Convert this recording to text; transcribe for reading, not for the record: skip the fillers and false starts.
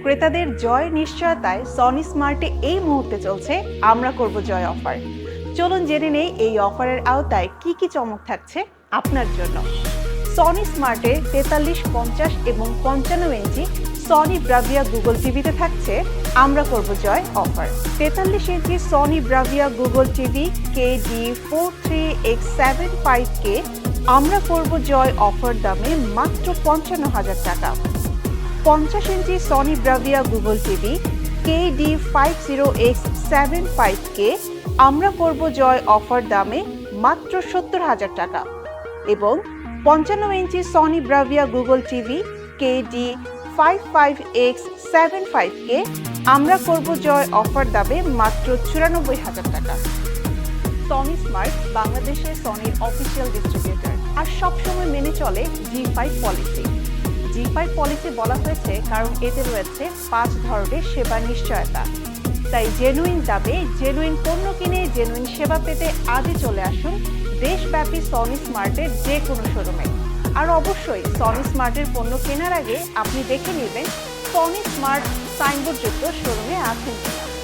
ক্রেতাদের জয় নিশ্চয়তায় সনি স্মার্টে এই মুহূর্তে চলছে আমরা করব জয় অফার। চলুন জেনে নেই এই অফারের আওতায় কি কি চমক থাকছে আপনার জন্য। সনি স্মার্টে 43, 50 এবং 55 ইঞ্চি সনি ব্রাভিয়া গুগল টিভিতে থাকছে আমরা করব জয় offer. 43 inch Sony Bravia Google TV KD43X75K আমরা করব জয় অফার দামে মাত্র 55,000 টাকা। 50 inch Sony Bravia Google TV KD50X75K আমরা করব জয় অফার দামে মাত্র 70,000 টাকা এবং 55 inch Sony Bravia Google TV KD55X75K আমরা করব জয় অফার দামে মাত্র 94,000 টাকা। সনি স্মার্ট বাংলাদেশের সনির অফিসিয়াল ডিস্ট্রিবিউটর আর সবসময় মেনে চলে G5 পলিসি। G5 পলিসি বলা হয়েছে কারণ এতে রয়েছে 5 ধরনের সেবা নিশ্চয়তা। তাই জেনুইন দামে জেনুইন পণ্য কিনে জেনুইন সেবা পেতে আজই চলে আসুন দেশব্যাপী সনি স্মার্টের যে কোনো শোরুমে। আর অবশ্যই সনি স্মার্টের পণ্য কেনার আগে আপনি দেখে নেবেন সনি স্মার্ট সাইনবোর্ডযুক্ত শোরুমে আছেন কিনা।